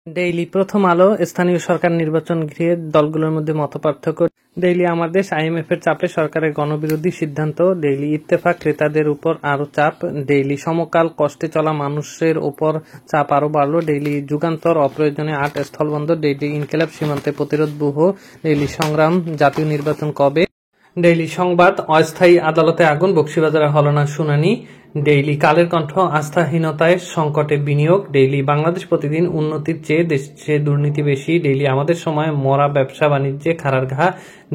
Daily প্রথম আলো স্থানীয় সরকার নির্বাচন ঘিরে দলগুলোর মধ্যে মতপার্থক্য। ডেইলি আমার দেশ আইএমএফ এর চাপে সরকারের গণবিরোধী সিদ্ধান্ত। ডেইলি ইত্তেফাক ক্রেতাদের উপর আরো চাপ। ডেইলি সমকাল কষ্টে চলা মানুষের উপর চাপ আরো বাড়লো। ডেইলি যুগান্তর অপ্রয়োজনে ৮ স্থলবন্দর। ডেইলি ইনকিলাব সীমান্তে প্রতিরোধ ব্যূহ। ডেইলি সংগ্রাম জাতীয় নির্বাচন কবে। ডেইলি সংবাদ অস্থায়ী আদালতে আগুন, বকশীবাজারে হল না শুনানি। ডেইলি কালের কণ্ঠ আস্থাহীনতায় সংকটে বিনিয়োগ। ডেইলি বাংলাদেশ প্রতিদিন উন্নতির চেয়ে দেশে দুর্নীতি বেশি। ডেইলি আমাদের সময় মরা ব্যবসা বাণিজ্যে খাড়ার ঘা।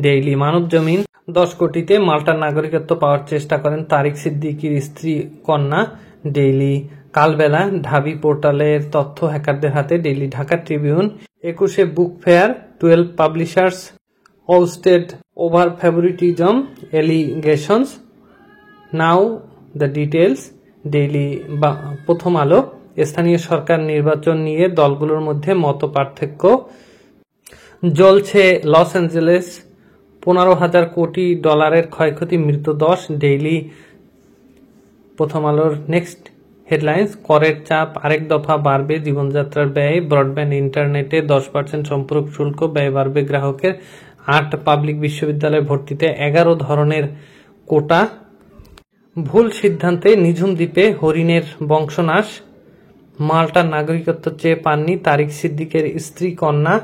ডেইলি মানব জমিন 10 কোটিতে মাল্টার নাগরিকত্ব পাওয়ার চেষ্টা করেন তারিক সিদ্দিকীর স্ত্রী কন্যা। ডেইলি কালবেলা ঢাবি পোর্টালের তথ্য হ্যাকারদের হাতে। Daily Dhaka Tribune 21 book fair 12 publishers ousted over favoritism allegations. Now the details. Daily প্রথম আলো স্থানীয় সরকার নির্বাচন নিয়ে দলগুলোর মধ্যে মতপার্থক্য। জ্বলছে লস অ্যাঞ্জেলেস, 15,000 কোটি ডলারের ক্ষয়ক্ষতি, মৃত্যু 10। ডেইলি প্রথম আলোর নেক্সট হেডলাইন্স, করের চাপ আরেক দফা বাড়বে জীবনযাত্রার ব্যয়। ব্রডব্যান্ড ইন্টারনেটে 10% সম্পর্ক শুল্ক, ব্যয় বাড়বে গ্রাহকের। 8 পাবলিক বিশ্ববিদ্যালয়ে ভর্তিতে 11 ধরনের কোটা। ভুল সিদ্ধান্তে নিঝুম দ্বীপে হরিণের বংশনাশ। মাল্টার নাগরিকত্ব চেয়ে পাননি তারিক সিদ্দিকের স্ত্রী কন্যা।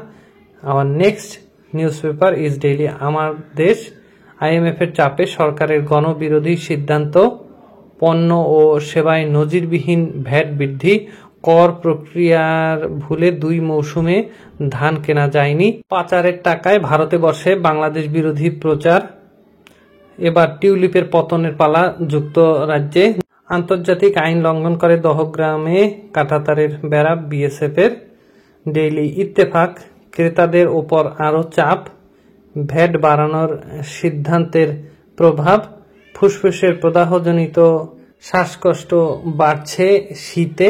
Hour next news paper is daily আমার দেশ। আইএমএফ এর চাপে সরকারের গণবিরোধী সিদ্ধান্ত। পণ্য ও সেবায় নজিরবিহীন ভ্যাট বৃদ্ধি। কর প্রক্রিয়ার ভুলে 2 মৌসুমে ধান কেনা যায়নি। পাচারের টাকায় ভারতে বসে বাংলাদেশ বিরোধী প্রচার। এবার টিউলিপের পতনের পালা যুক্তরাজ্যে। আন্তর্জাতিক আইন লঙ্ঘন করে দহগ্রামে কাঁটাতারের বেড়া বিএসএফ এর। ডেইলি ইত্তেফাক ক্রেতাদের ওপর আরো চাপ। ভ্যাট বাড়ানোর সিদ্ধান্তের প্রভাব। ফুসফুসের প্রদাহজনিত শ্বাসকষ্ট বাড়ছে শীতে।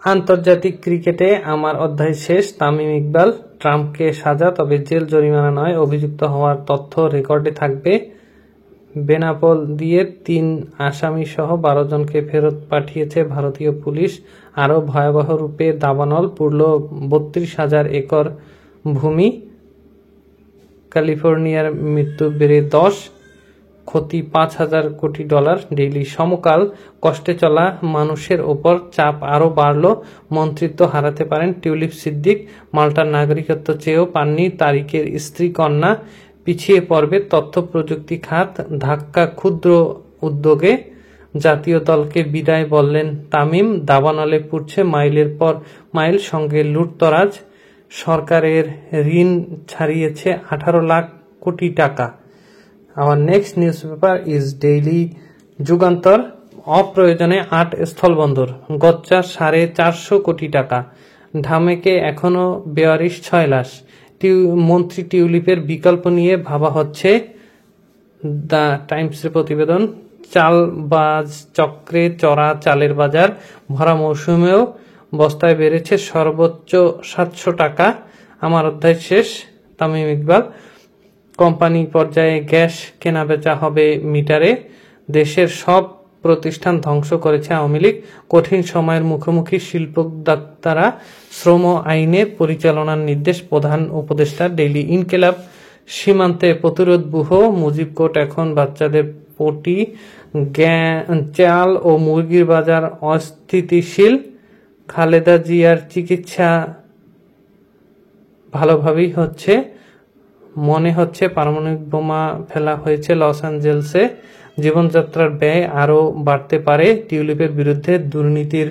আন্তর্জাতিক ক্রিকেটে আমার অধ্যায় শেষ। তামিম ইকবাল, ট্রাম্পকে সাজা তবে জেল জরিমানা নয়, অভিযুক্ত হওয়ার তথ্য রেকর্ডে থাকবে। বেনাপোল দিয়ে 3 আসামি সহ 12 জনকে ফেরত পাঠিয়েছে ভারতীয় পুলিশ। আরও ভয়াবহ রূপে দাবানল, পুরল 32,000 একর ভূমি। ক্যালিফোর্নিয়ার মৃত্যু বেড়ে 10, ক্ষতি 5,000 কোটি ডলার। ডেইলি সমকাল কষ্টে চলা মানুষের ওপর চাপ আরও বাড়ল, মন্ত্রিত্ব হারাতে পারেন টিউলিপ সিদ্দিক। মাল্টার নাগরিকত্ব চেয়েও পাননি তারিকের স্ত্রী কন্যা। পিছিয়ে পড়বে তথ্য প্রযুক্তি খাত, ধাক্কা ক্ষুদ্র উদ্যোগে। জাতীয় দলকে বিদায় বললেন তামিম। দাবানলে পুড়ছে মাইলের পর মাইল, সঙ্গে লুটতরাজ। সরকারের ঋণ ছাড়িয়েছে 18 লাখ কোটি টাকা। Our next newspaper is daily Jugantor. অপ্রয়োজনে 8 স্থলবন্দর, গচ্চা 450 কোটি টাকা। ঢামেকে এখনো বেয়ারিশ 6 লাশ। মন্ত্রী টিউলিপের বিকল্প নিয়ে ভাবা হচ্ছে। দ্য টাইমসের প্রতিবেদন। চালবাজ চক্রে চড়া চালের বাজার। ভরা মৌসুমেও বস্তায় বেড়েছে সর্বোচ্চ 700 টাকা। আমার অধ্যায় শেষ। তামিম ইকবাল। কোম্পানি পর্যায়ে গ্যাস কেনাবেচা হবে মিটারে। দেশের সব প্রতিষ্ঠান ধ্বংস করেছে আওয়ামী লীগ। কঠিন সময়ের মুখোমুখি শিল্পোদ্যোক্তারা, শ্রম আইনে পরিচালনার নির্দেশ প্রধান উপদেষ্টা। ডেইলি ইনকিলাব সীমান্তে প্রতিরোধ ব্যূহ। মুজিব কোর্ট এখন বাচ্চাদের পটি। চাল ও মুরগির বাজার অস্থিতিশীল। খালেদা জিয়ার চিকিৎসা ভালোভাবেই হচ্ছে। মনে হচ্ছে পারমাণবিক বোমা ফেলা হয়েছে লস অ্যাঞ্জেলসে। জীবনযাত্রার ব্যয় আরও বাড়তে পারে, টিউলিপের বিরুদ্ধে দুর্নীতির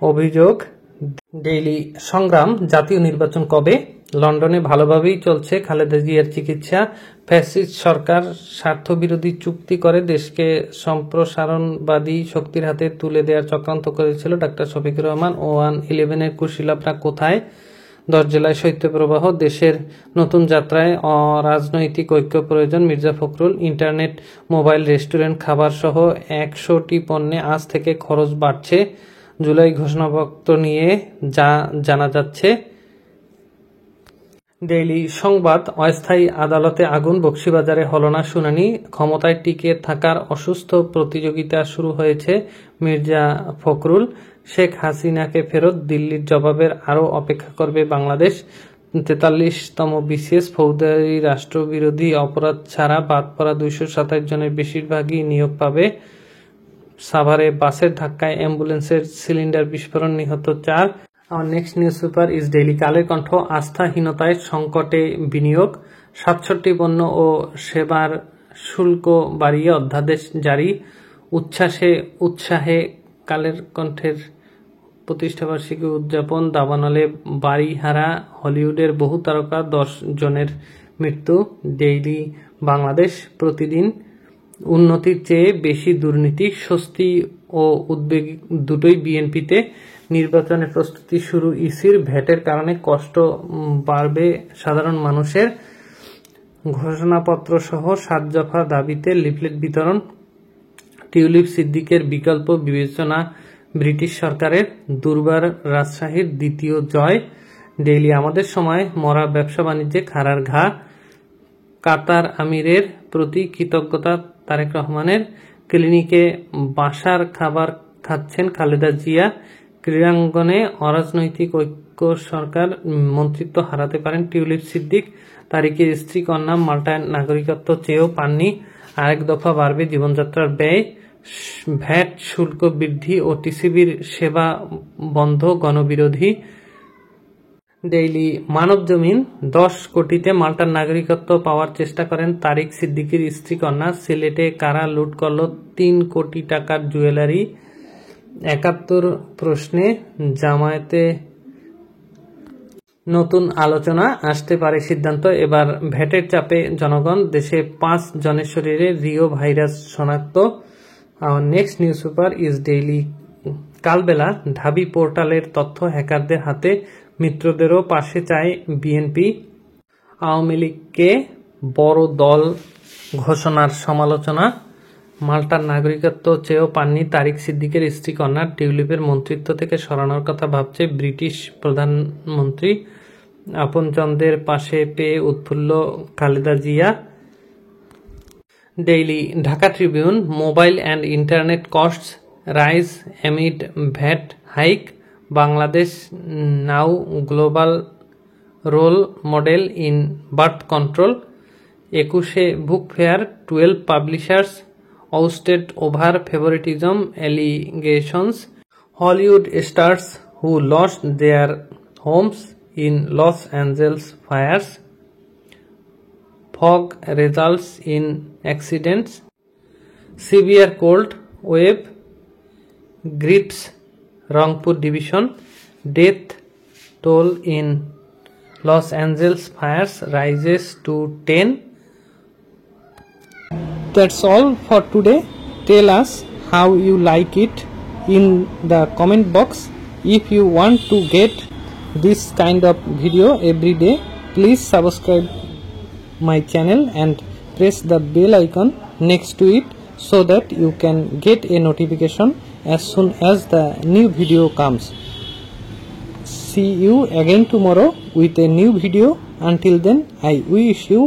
অভিযোগ। ডেইলি সংগ্রাম জাতীয় নির্বাচন কবে। লন্ডনে ভালোভাবেই চলছে খালেদা জিয়ার চিকিৎসা। ফ্যাসিস্ট সরকার স্বার্থবিরোধী চুক্তি করে দেশকে সম্প্রসারণবাদী শক্তির হাতে তুলে দেওয়ার চক্রান্ত করেছিল ডাক্তার শফিকুর রহমান। 1-11 কুশীলবরা কোথায়। 10 জেলায় শৈত্যপ্রবাহ। দেশের নতুন যাত্রায় অরাজনৈতিক ঐক্য প্রয়োজন, Mirza Fakhrul. Internet, mobile, restaurant, খাবার সহ 100টি পণ্যে আজ থেকে খরচ বাড়ছে। জুলাই ঘোষণাপত্র নিয়ে যা জানা যাচ্ছে। ডেইলি সংবাদ অস্থায়ী আদালতে আগুন, বকশীবাজারে হল না শুনানি। ক্ষমতায় টিকে থাকার অসুস্থ প্রতিযোগিতা শুরু হয়েছে মির্জা ফখরুল। শেখ হাসিনাকে ফেরত, দিল্লির জবাবের আরও অপেক্ষা করবে বাংলাদেশ। 43তম বিসিএস ফৌজদারি রাষ্ট্রবিরোধী অপরাধ ছাড়া বাদ পড়া 227 জনের বেশিরভাগই নিয়োগ পাবে। সাভারে বাসের ধাক্কায় অ্যাম্বুলেন্সের সিলিন্ডার বিস্ফোরণ, নিহত 4। আমার next news paper is daily Kaler Kantho. আস্থাহীনতায় সংকটে বিনিয়োগ, 67 পণ্য ও সেবার শুল্ক বাড়িয়ে অধ্যাদেশ জারি। উৎসাহে কালের কণ্ঠের প্রতিষ্ঠাবার্ষিকী উদযাপন। দাবানলে বাড়িহারা হলিউডের বহু তারকা, 10 জনের মৃত্যু। ডেইলি বাংলাদেশ, প্রতিদিন উন্নতির চেয়ে বেশি দুর্নীতি, স্বস্তি ও উদ্বেগ দুটোই বিএনপিতে। নির্বাচনের প্রস্তুতি শুরু ইসির, ভ্যাটের কারণে কষ্ট বাড়বে সাধারণ মানুষের। ঘোষণাপত্র সহ 7 দফা দাবিতে লিফলেট বিতরণ। টিউলিপ সিদ্দিকের বিকল্প বিবেচনা ব্রিটিশ সরকারের। দুর্বার রাজশাহীর দ্বিতীয় জয়। ডেইলি আমাদের সময়, মরা ব্যবসা বাণিজ্যে খাড়ার ঘা। কাতার আমিরের প্রতি কৃতজ্ঞতা তারেক রহমানের। ক্লিনিকে বাসার খাবার খাচ্ছেন খালেদা জিয়া। ক্রীড়াঙ্গনে অরাজনৈতিক ঐক্য সরকার, মন্ত্রিত্ব হারাতে পারেন টিউলিপ সিদ্দিক। তারিকের স্ত্রী কন্যা মাল্টায় নাগরিকত্ব চেয়েও পাননি। আরেক দফা বাড়বে জীবনযাত্রার ব্যয়। ভ্যাট শুল্ক বৃদ্ধি ও টিসিবির সেবা বন্ধ গণবিরোধী। ডেইলি মানবজমিন, 10 কোটিতে মাল্টার নাগরিকত্ব পাওয়ার চেষ্টা করেন তারিক সিদ্দিকীর স্ত্রী কন্যা। সিলেটে কারা লুট করল 3 কোটি টাকার জুয়েলারি। 71 প্রশ্নে জামায়াতে নতুন আলোচনা, আসতে পারে সিদ্ধান্ত। এবার ভ্যাটের চাপে জনগণ, দেশে 5 জনের শরীরে রিও ভাইরাস শনাক্ত। আমার next news paper is daily Kalbela. ঢাবি পোর্টালের তথ্য হ্যাকারদের হাতে, মিত্রদেরও পাশে চায় বিএনপি। আওয়ামী লীগকে বড় দল ঘোষণার সমালোচনা। মাল্টার নাগরিকত্ব চেয়েও পাননি তারিক সিদ্দিকের স্ত্রী কন্যা। টিউলিপের মন্ত্রিত্ব থেকে সরানোর কথা ভাবছে ব্রিটিশ প্রধানমন্ত্রী। আপনজনদের পাশে পেয়ে উৎফুল্ল Khaleda Zia. Daily Dhaka tribune, mobile and internet costs rise amid VAT hike. Bangladesh now global role model in birth control. 21 book fair, 12 publishers ousted over favoritism allegations. Hollywood stars who lost their homes in Los Angeles fires. Fog results in accidents. Severe cold wave grips Rangpur division. Death toll in Los Angeles fires rises to 10. That's all for today. Tell us how you like it in the comment box. If you want to get this kind of video every day, please subscribe my channel and press the bell icon next to it so that you can get a notification as soon as the new video comes. See you again tomorrow with a new video. Until then, I wish you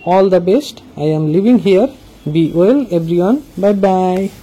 all the best. I am leaving here. Be well everyone. Bye bye.